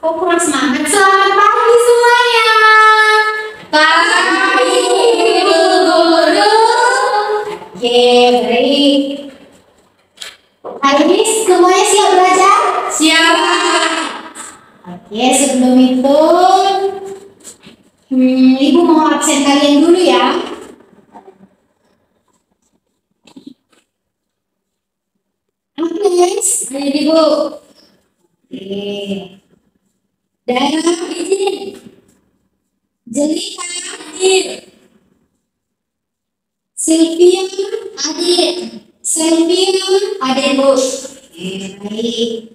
Kok kurang semangat? Selamat pagi semuanya. Pagi Ibu Guru. Oke, baik. Hari ini semuanya siap belajar? Siap. Oke, sebelum itu Ibu mau absen kalian dulu ya. Ayo Ibu. Oke. Darah izin. Jelita hadir. Sylvia hadir. Sylvia hadir Bu. Oke, baik.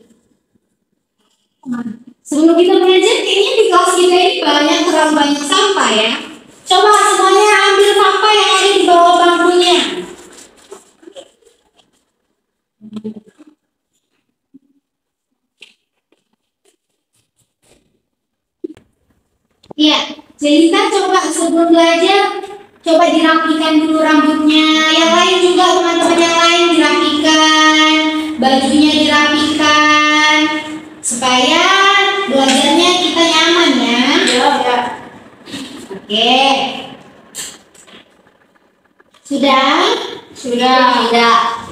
Sebelum kita belajar, kayaknya di kelas kita ini terlalu banyak sampah ya. Coba semuanya ambil sampah yang ada di bawah bangkunya. Iya, Jelita coba sebelum belajar, coba dirapikan dulu rambutnya. Yang lain juga teman-teman yang lain dirapikan, bajunya dirapikan, supaya belajarnya kita nyaman ya. Ya. Oke. Sudah? Sudah.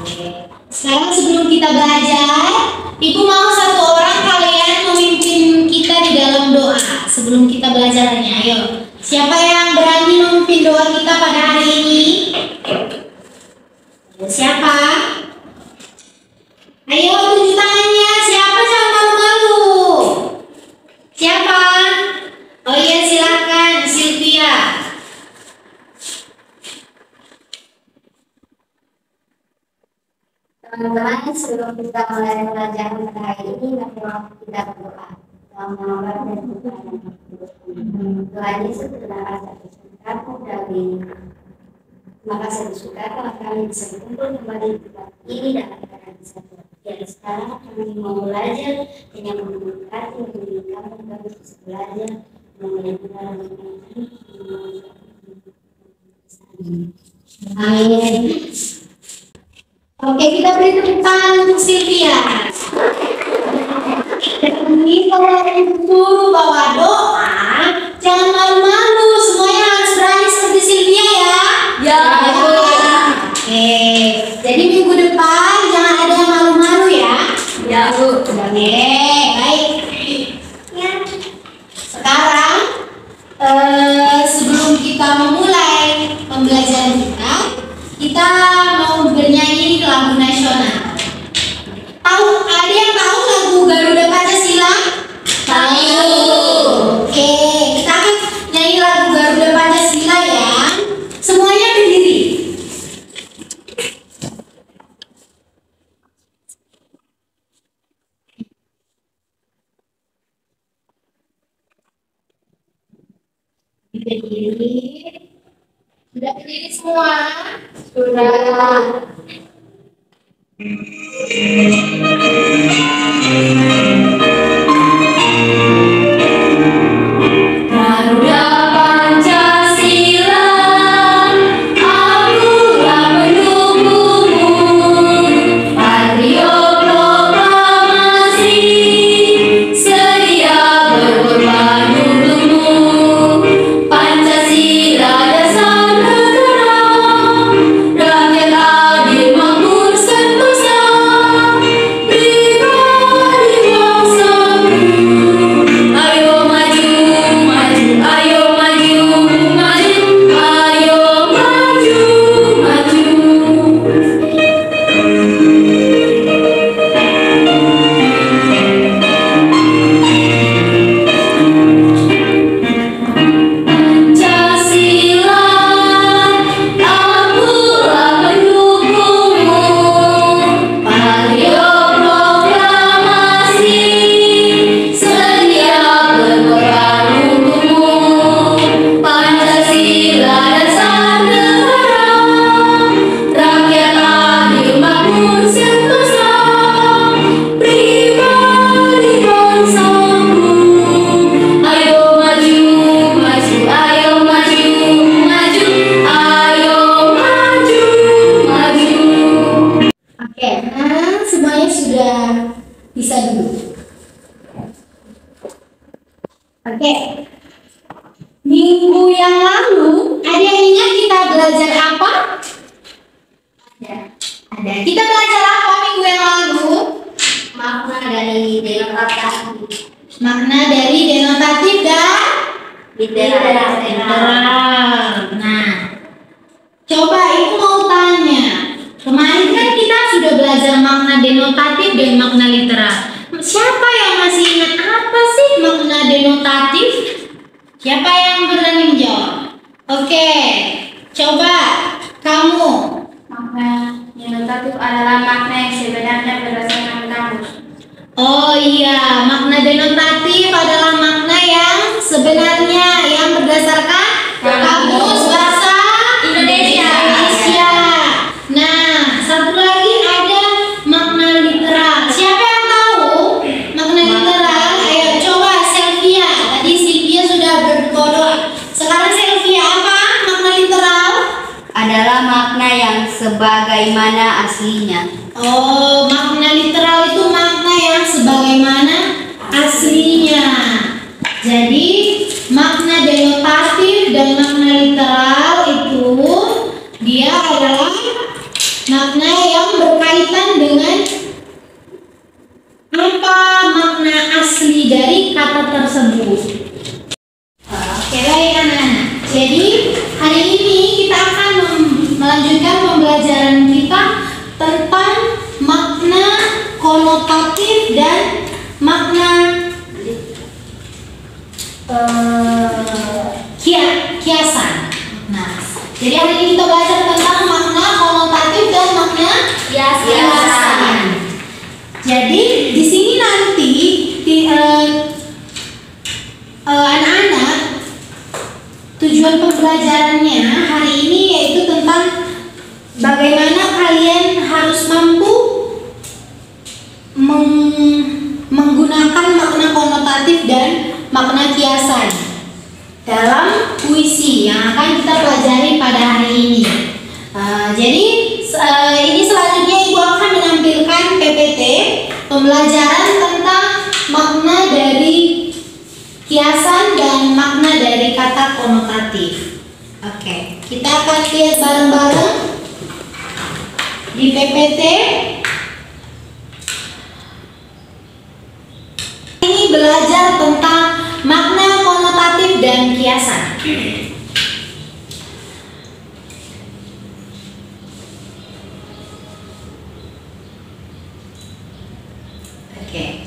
Oke. Sekarang sebelum kita belajar, Ibu mau satu orang kalian memimpin kita di dalam doa sebelum kita belajarnya. Ayo. Siapa yang berani memimpin doa kita pada hari ini? Siapa? Ayo tunjuk tangannya. Siapa, jangan malu-malu. Siapa? Oh iya, silakan Sylvia. Teman-teman, sebelum kita mulai pelajaran pada hari ini, mari kita berdoa. Dalam nama Bapa dan Putra dan Roh Kudus. Tuhan Yesus, terima kasih atas berkat-Mu dari terima kasih atas berkat telah kami bisa berkumpul kembali di tempat ini dan akan bisa belajar. Sekarang kami mau belajar dengan memberkati kami bisa belajar mengenai benar ini. Amin. Oke, kita beri tepuk tangan untuk Sylvia. Ini kalau guru bawa doa, jangan malu-malu. Semuanya harus berani seperti Sylvia ya. Ya. Oke. Jadi minggu depan jangan ada yang malu-malu ya. Ya Bu. Oke, baik. Ya. Sekarang sebelum kita memulai pembelajaran kita mau bernyanyi lagu nasional. Ada yang tahu lagu Garuda Pancasila? Tahu. Oke, kita akan nyanyi lagu Garuda Pancasila ya. Semuanya berdiri. Berdiri. Sudah berdiri semua? Sudah. Garuda Pancasila, akulah pendukungmu. Patriot proklamasi, sedia berkorban untukmu. Pancasila dasar negara, rakyat adil makmur sentosa. sudah bisa dulu. Oke. Minggu yang lalu, ada yang ingat kita belajar apa? Ada. Kita belajar apa minggu yang lalu? Makna dari denotatif. Makna dari denotatif dan Literal. Nah, coba ibu mau tanya. Kemarin kan kita sudah belajar makna denotatif dan makna literal. Siapa yang masih ingat apa sih makna denotatif? Siapa yang berani menjawab? Oke, coba kamu. Makna denotatif adalah makna yang sebenarnya berdasarkan kamus. Oh iya, makna denotatif adalah makna yang sebenarnya yang berdasarkan kamus bahasa Indonesia. Nah, satu lagi ada makna literal. Siapa yang tahu makna literal? Ayo coba Sylvia. Tadi Sylvia sudah berdoa. Sekarang Sylvia, apa makna literal? Adalah makna yang sebagaimana aslinya. Oh, makna literal itu makna yang sebagaimana aslinya. Jadi, makna denotatif dan makna literal itu dia adalah makna yang berkaitan dengan apa makna asli dari kata tersebut. Oke, baik anak-anak. Jadi, hari ini kita akan melanjutkan pembelajaran kita tentang makna konotatif dan makna kiasan. Nah, jadi hari ini kita belajar tentang makna konotatif dan makna kiasan. Jadi di sini nanti anak-anak tujuan pembelajarannya hari ini yaitu tentang bagaimana kalian harus mampu menggunakan makna konotatif dan makna kiasan dalam puisi yang akan kita pelajari pada hari ini. Jadi ini selanjutnya ibu akan menampilkan PPT pembelajaran tentang makna dari kiasan dan makna dari kata konotatif. Oke, kita akan lihat bareng-bareng di PPT. Ini belajar tentang makna konotatif dan kiasan. Oke.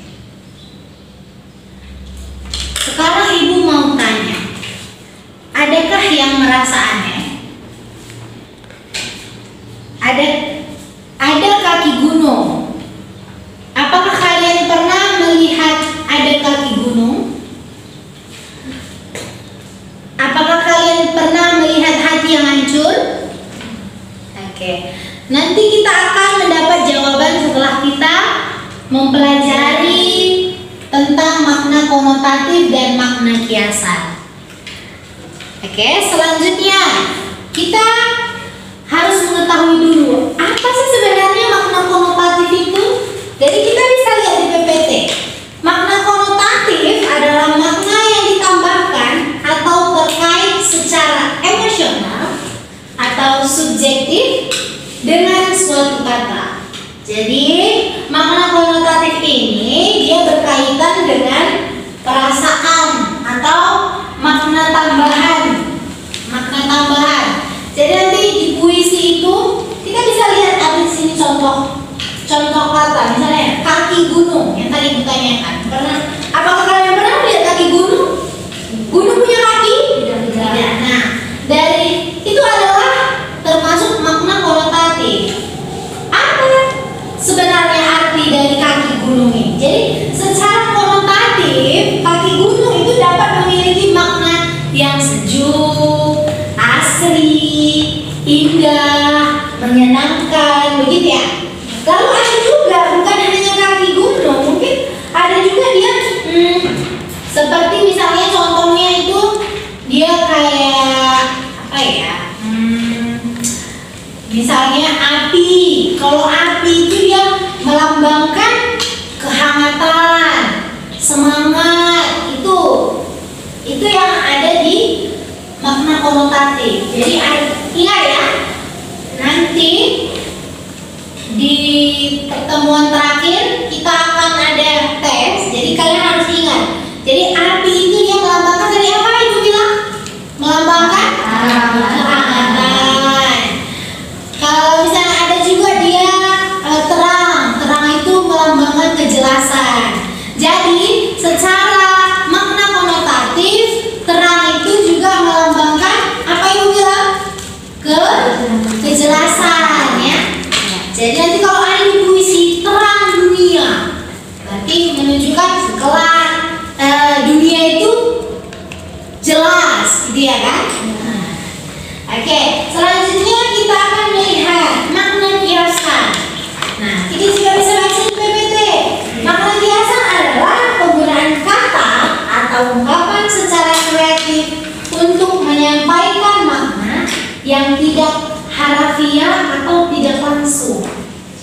Sekarang ibu mau tanya, adakah yang merasa aneh? Ada kaki gunung. Apakah kalian pernah melihat ada kaki gunung? Apakah kalian pernah melihat hati yang hancur? Oke. Nanti kita akan mendapat jawaban setelah kita mempelajari tentang makna konotatif dan makna kiasan. Oke, selanjutnya kita harus mengetahui dulu apa sih sebenarnya makna konotatif itu. Jadi kita bisa lihat di PPT. Makna konotatif adalah makna yang ditambahkan atau terkait secara emosional atau subjektif dengan suatu kata. Jadi makna konotatif ini dia berkaitan dengan perasaan atau makna tambahan. Makna tambahan. Jadi nanti di puisi itu kita bisa lihat ada di sini contoh kata, misalnya kaki gunung yang tadi ditanyakan. Apakah kalian pernah melihat kaki gunung? Gunung punya kaki? Tidak. Nah, dari itu adalah termasuk makna konotatif. Apa sebenarnya arti dari kaki gunung ini? Jadi secara konotatif kaki gunung itu dapat memiliki makna yang sejuk, asri, indah, menyenangkan, begitu ya. Lalu ada juga bukan hanya kaki gunung, mungkin ada juga dia seperti misalnya contohnya itu dia kayak apa ya? Misalnya api. Kalau api itu dia melambangkan di pertemuan terakhir kita akan ada tes. Jadi kalian harus ingat. Jadi api itu dia melambangkan dari apa Ibu bilang? Melambangkan kehangatan. Kalau misalnya ada juga dia terang. Terang itu melambangkan kejelasan. Jadi secara makna konotatif terang itu juga melambangkan apa Ibu bilang? Kejelasan ya. Jadi nanti kalau ada di puisi terang dunia, berarti menunjukkan setelah dunia itu jelas, gitu ya kan? Oke, selanjutnya kita akan melihat makna kiasan. Nah, ini juga bisa baca di PPT. Makna kiasan adalah penggunaan kata atau ungkapan secara kreatif untuk menyampaikan makna yang tidak harafiah atau tidak langsung.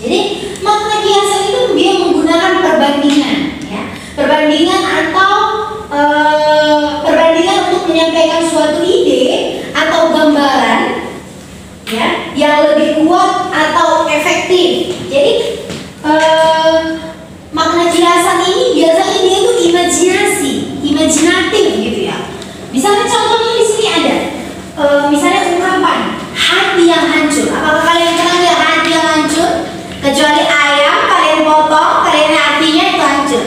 Jadi makna kiasan itu dia menggunakan perbandingan, ya, perbandingan atau perbandingan untuk menyampaikan suatu ide atau gambaran, ya, yang lebih kuat atau efektif. Jadi makna kiasan ini biasanya dia itu imajinatif gitu ya. Misalnya contohnya di sini ada, misalnya ungkapan hati yang hancur. Apakah kalian pernah lihat hati yang hancur? Kecuali ayam, kalian potong, kalian hatinya itu hancur.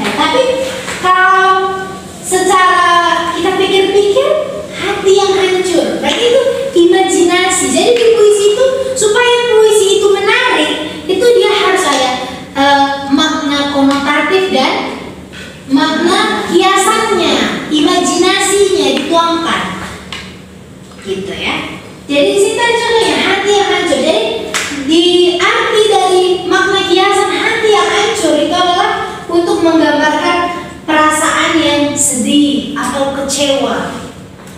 Tapi kalau secara kita pikir-pikir, hati yang hancur, berarti itu imajinasi. Jadi di puisi itu, supaya puisi itu menarik, itu dia harus ada makna konotatif dan makna kiasannya, imajinasinya dituangkan, gitu ya. Jadi di sini tadi contohnya hati yang hancur. Jadi di arti dari makna kiasan hati yang hancur itu adalah untuk menggambarkan perasaan yang sedih atau kecewa.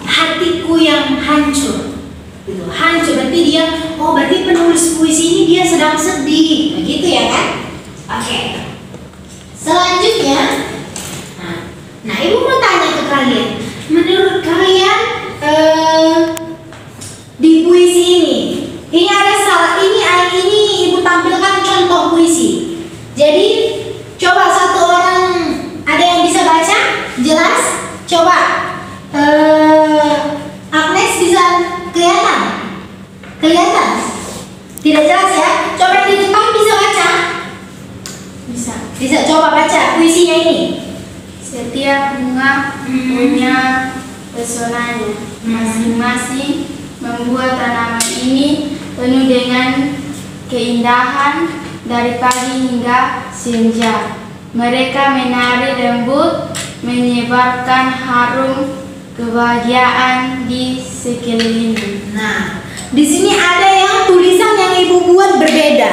Hatiku yang hancur, gitu. Hancur berarti dia, oh berarti penulis puisi ini dia sedang sedih, begitu ya kan? Oke. Selanjutnya, nah Ibu mau tanya ke kalian, menurut kalian di puisi ini ada salah, ini Ibu tampilkan contoh puisi. Jadi coba satu orang, ada yang bisa baca jelas? Coba Agnes bisa kelihatan? Kelihatan? Tidak jelas ya? Coba di depan bisa baca? Bisa. Bisa, coba baca puisinya ini. Setiap bunga punya pesonanya masing-masing, membuat tanaman ini penuh dengan keindahan dari pagi hingga senja. Mereka menari lembut, menyebarkan harum kebahagiaan di sekelilingnya. Nah, di sini ada yang tulisan yang Ibu buat berbeda.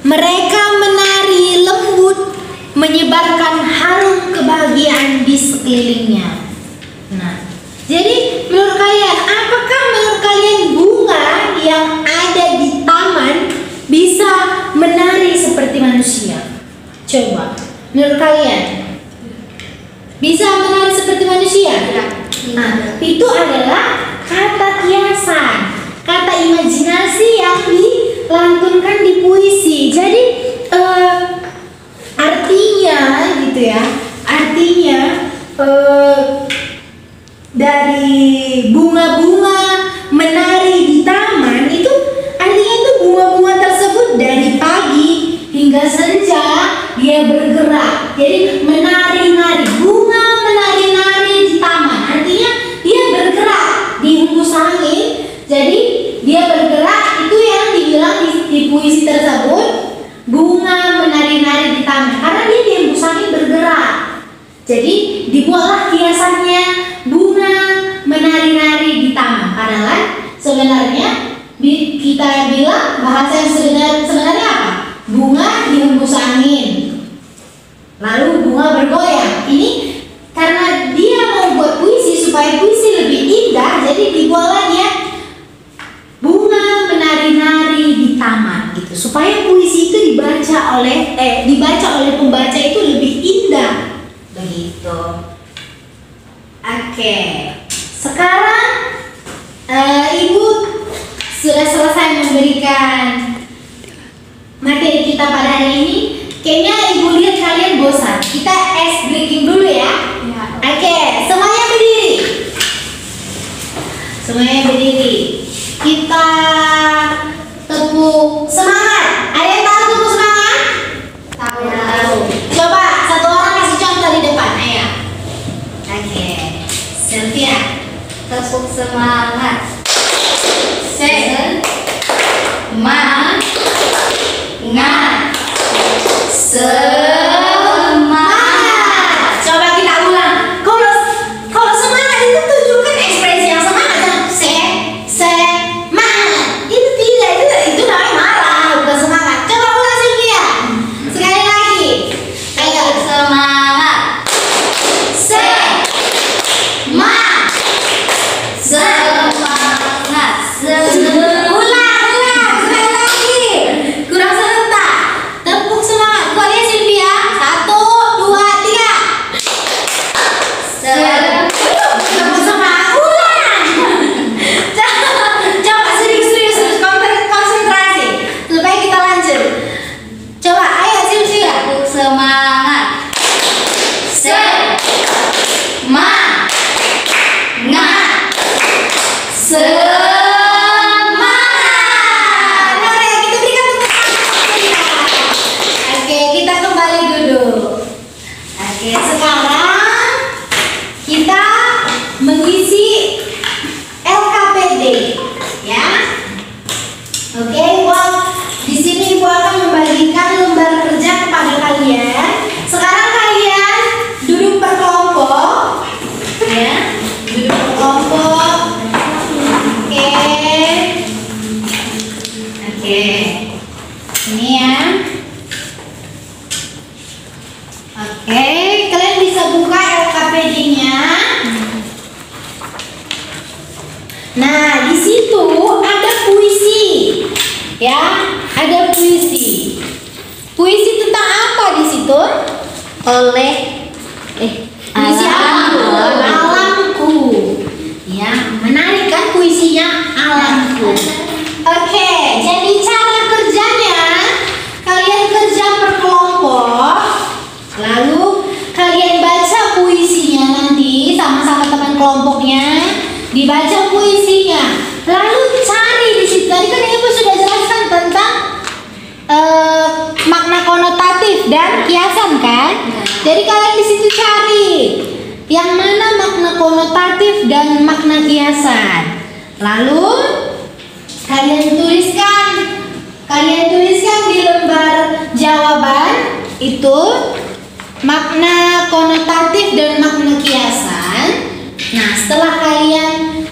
Mereka menari lembut, menyebarkan harum kebahagiaan di sekelilingnya. Nah, jadi menurut kalian, apakah menurut kalian bunga yang ada di taman bisa menari seperti manusia? Coba, menurut kalian bisa menari seperti manusia? Nah, itu adalah kata kiasan, kata imajinasi yang dilantunkan di puisi. Jadi artinya gitu ya, artinya dari bunga-bunga menari di taman itu artinya itu bunga-bunga tersebut dari pagi hingga senja dia bergerak. Jadi menari-nari, bunga menari-nari di taman, artinya dia bergerak di hembus angin. Jadi dia bergerak, itu yang dibilang di puisi tersebut bunga menari-nari di taman, karena dia di hembus angin bergerak. Jadi dibuatlah kiasannya bunga menari-nari di taman. Padahal sebenarnya kita bilang bahasa yang sebenarnya apa? Bunga di hembus angin, lalu bunga bergoyang. Ini karena dia mau buat puisi supaya puisi lebih indah, jadi dibuatlah dia bunga menari-nari di taman gitu, supaya puisi itu dibaca oleh pembaca itu lebih indah, begitu. Oke, sekarang Ibu sudah selesai memberikan Kayaknya ibu lihat kalian bosan. Kita ice breaking dulu ya. Ya. Oke, semuanya berdiri. Semuanya berdiri. Kita tepuk semangat. Ada yang tahu tepuk semangat? Tahu. Coba satu orang kasih contoh di depan. Ayo. Oke. Sylvia. Tepuk semangat. Semangat. Semangat. Coba kita ulang. Kalau semangat itu tunjukkan ekspresi yang semangat. Semangat. Itu tidak, itu namanya marah, bukan semangat. Coba ulang Sylvia. Sekali lagi. Ayo. Semangat. Semangat. Semangat. Ulang. Sekali lagi. Kurang serentak. Tepuk semangat. Kuat ya Sylvia. 1, 2, 3. Tepuk semangat. Ulang. Coba serius konsentrasi supaya kita lanjut. Coba ayo Sylvia. Tepuk semangat. Semangat. Mari kita berikan tepuk tangan. Oke, kita kembali duduk. Oke, sekarang kita mengisi LKPD, ya. Oke, di sini Ibu akan membagikan lembar kerja kepada kalian. Sekarang kalian duduk per kelompok, ya. Duduk per kelompok. Oke. Ini ya. Oke, kalian bisa buka LKPD-nya. Nah, di situ ada puisi. Ya, ada puisi. Puisi tentang apa di situ? Puisi apa? Alamku. Ya, menarik kan puisinya Alamku. Oke, jadi cara kerjanya kalian kerja per kelompok, lalu kalian baca puisinya nanti sama-sama teman kelompoknya, dibaca puisinya, lalu cari di situ. Tadi kan Ibu sudah jelaskan tentang makna konotatif dan kiasan kan? Jadi kalian di situ cari yang mana makna konotatif dan makna kiasan. Lalu kalian tuliskan di lembar jawaban itu makna konotatif dan makna kiasan. Nah, setelah kalian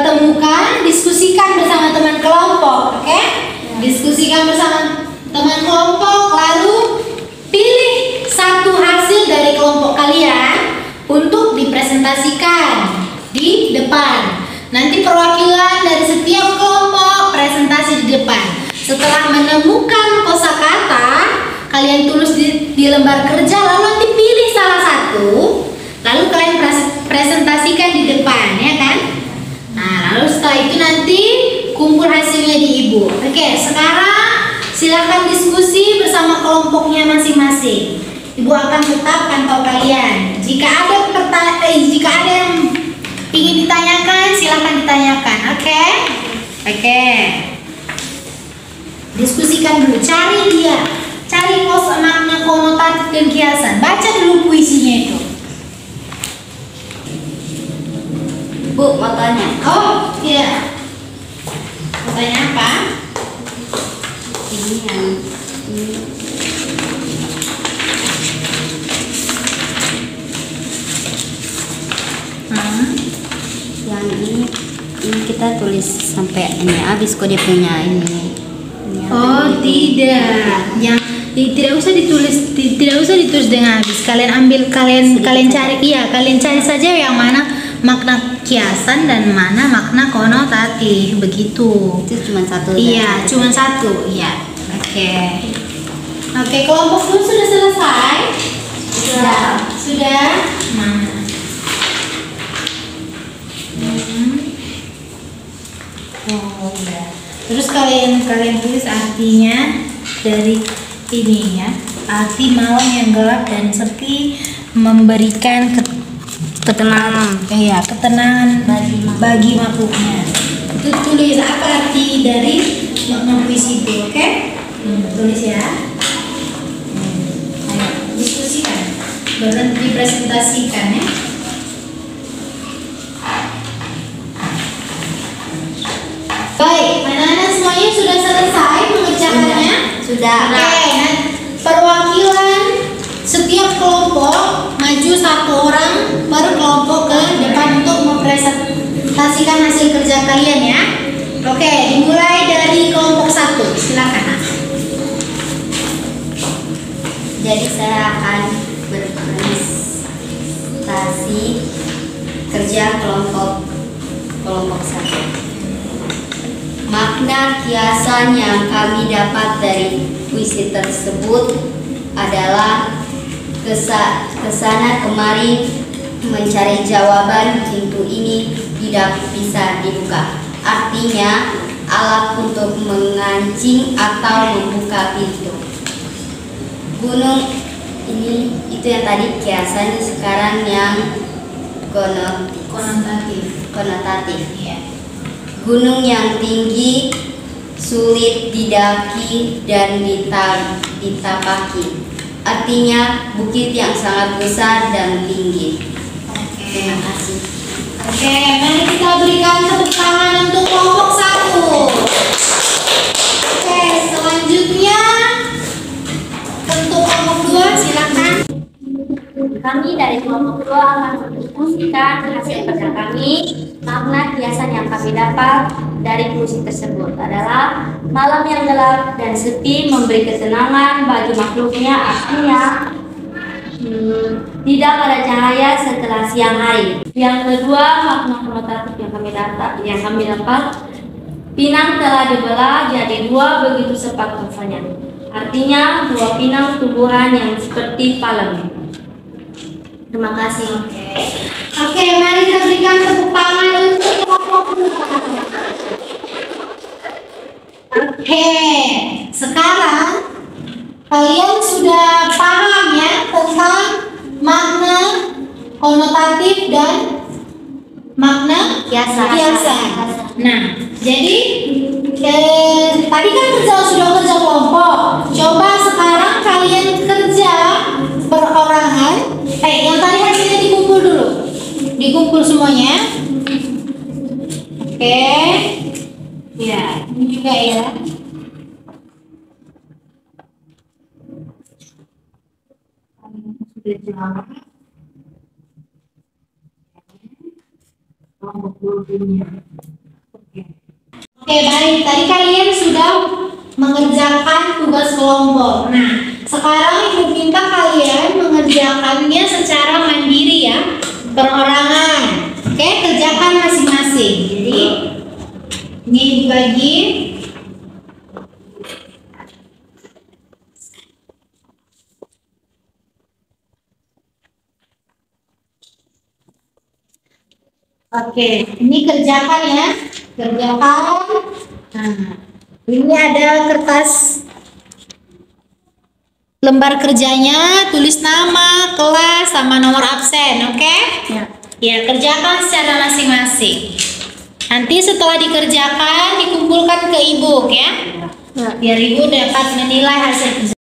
temukan, diskusikan bersama teman kelompok, oke? Diskusikan bersama teman kelompok, lalu pilih satu hasil dari kelompok kalian untuk dipresentasikan di depan. Nanti perwakilan dari setiap kelompok presentasi di depan. Setelah menemukan kosakata, kalian tulis di lembar kerja, lalu nanti pilih salah satu, lalu kalian presentasikan di depan, ya kan? Nah, lalu setelah itu nanti kumpul hasilnya di Ibu. Oke, sekarang silakan diskusi bersama kelompoknya masing-masing. Ibu akan tetap pantau kalian. Jika ada yang ingin ditanyakan, silakan ditanyakan. Oke? Oke. Diskusikan dulu, cari makna konotatif dan kiasan. Baca dulu puisinya itu. Bu, mau tanya. Oh, iya. Mau tanya apa? Ini yang ini. Yang ini kita tulis sampai ini habis kok dia punya ini. Oh, tidak. Tidak usah ditulis dengan habis. Kalian cari saja yang mana makna kiasan dan mana makna konotatif, begitu. Itu cuma satu. Iya, cuma satu. Iya. Oke. Oke, kelompok dulu sudah selesai? Sudah. Mana? Oh, udah. Terus kalian tulis artinya dari ini ya. arti malam yang gelap dan sepi memberikan ketenangan, ketenangan bagi makhluknya. Itu tulis apa arti dari makna puisi itu, oke? Tulis ya. Ayo diskusikan, berhenti presentasikan ya. Baik, anak-anak semuanya sudah selesai mengerjakannya? Sudah. Oke, nah, perwakilan setiap kelompok maju satu orang per kelompok ke depan untuk mempresentasikan hasil kerja kalian ya. Oke, dimulai dari kelompok 1. Silakan. Jadi saya akan berpresentasi kerja kelompok 1. Makna kiasan yang kami dapat dari puisi tersebut adalah kesana kemari mencari jawaban, pintu ini tidak bisa dibuka. Artinya alat untuk mengancing atau membuka pintu. Gunung ini itu yang tadi kiasan, sekarang yang konotatif. Ya. Gunung yang tinggi, sulit didaki dan ditapaki. Artinya bukit yang sangat besar dan tinggi. Terima kasih. Oke, mari kita berikan tepuk tangan untuk kelompok 1. Oke, selanjutnya untuk kelompok 2 silakan. Kami dari kelompok 2 akan mendiskusikan hasil kerja kami. Makna kiasan yang kami dapat dari puisi tersebut adalah malam yang gelap dan sepi memberi ketenangan bagi makhluknya. Artinya tidak ada cahaya setelah siang hari. Yang kedua, makna konotatif yang kami dapat, pinang telah dibelah jadi 2 begitu cepat rasanya. Artinya 2 pinang tumbuhan yang seperti palem. Terima kasih. Oke, mari kita berikan tepuk tangan untuk kelompok 2. Oke, sekarang kalian sudah paham ya tentang makna konotatif dan makna kiasan. Nah, jadi tadi kan sudah kerja kelompok. Coba sekarang kalian kerja perorangan. Yang tadi hasilnya dikumpul dulu. Dikumpul semuanya. Oke. Ya, ini juga ya. Sudah jelas. Oke, baik. Tadi kalian sudah mengerjakan tugas kelompok. Nah, sekarang Ibu minta kalian mengerjakannya secara mandiri ya, perorangan. Oke, kerjakan masing-masing. Jadi ini dibagi. Oke, ini kerjakan ya, kerjakan. Nah, ini ada kertas lembar kerjanya, tulis nama, kelas, sama nomor absen, oke? Ya, kerjakan secara masing-masing. Nanti setelah dikerjakan, dikumpulkan ke ibu, ya? Biar ibu dapat menilai hasil kerja.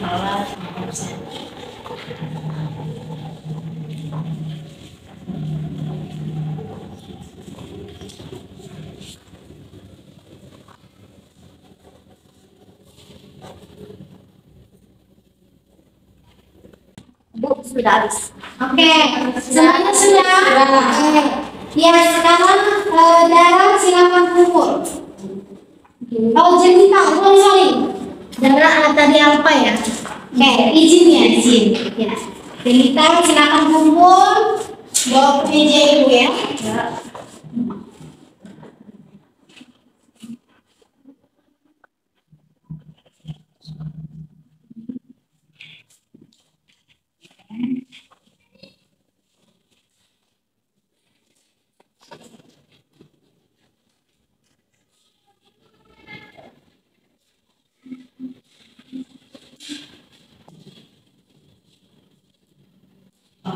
Kelas, nomor absen. Bu, sudah habis. Oke, semuanya sudah. Ya, sekarang Dara silakan kumpul. Oh, Jelita, sorry. Dara tadi apa ya? Oke, izin ya, izin. Ya. Jelita silakan kumpul. Bawa ke meja ibu ya.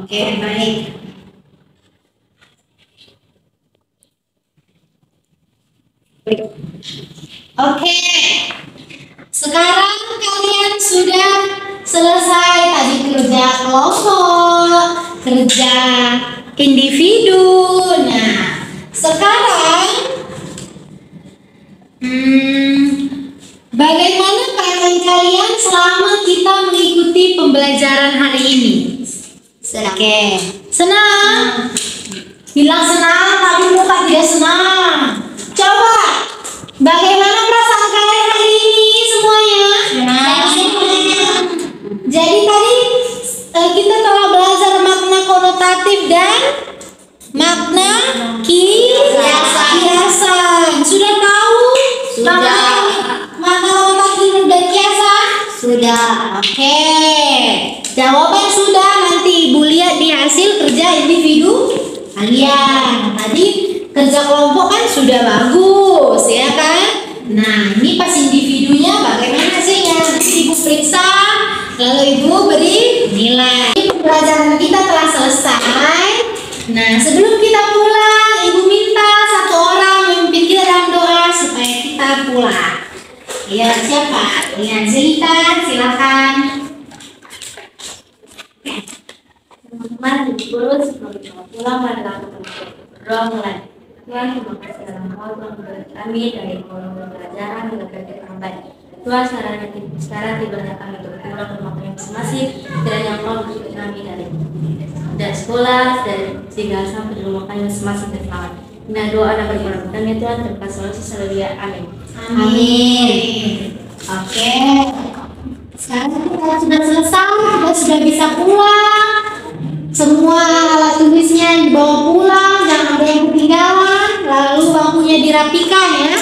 Oke, baik. Oke. Sekarang kalian sudah selesai tadi kerja kelompok, kerja individu. Nah, sekarang bagaimana perasaan kalian selama kita mengikuti pembelajaran hari ini? Senang. Oke, senang. Bilang senang, tapi muka tidak senang. Coba, bagaimana perasaan kalian hari ini semuanya? Senang. Jadi tadi kita telah belajar makna konotatif dan makna kiasan. Sudah tahu? Sudah. Makna konotatif dan kiasan? Sudah. Oke. Jawaban sudah, nanti Ibu lihat di hasil kerja individu kalian. Tadi kerja kelompok kan sudah bagus, ya kan? Nah, ini pas individunya bagaimana hasilnya? Nanti Ibu periksa, lalu Ibu beri nilai. Pembelajaran kita telah selesai. Nah, sebelum kita pulang, Ibu minta satu orang memimpin kita dalam doa supaya kita pulang. Ya, siapa? Ya, Zelita, silakan. Teman-teman, guru sebelum kita pulang adalah berdoa mulai. Tuhan, terima kasih dalam Engkau telah memberi kami dari kolom pembelajaran hingga kerja yang baik. Tuhan, sekarang tiba-tiba kami untuk pulang ke rumah kami masing-masing dan yang Engkau beri kami dari sekolah sehingga sampai di rumah kami masing-masing dan selamat. Nah, doa dan permohonan kami Tuhan terima selalu dia. Amin. Amin. Oke. Sekarang kita sudah selesai, kita sudah bisa pulang. Semua alat tulisnya dibawa pulang, jangan ada yang ketinggalan. Lalu bangkunya dirapikan ya.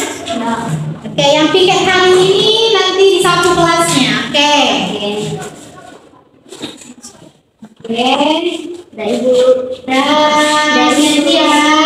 Oke, yang piket hari ini nanti di satu kelasnya. Oke. Oke. Dari Ibu. Dan dari ya.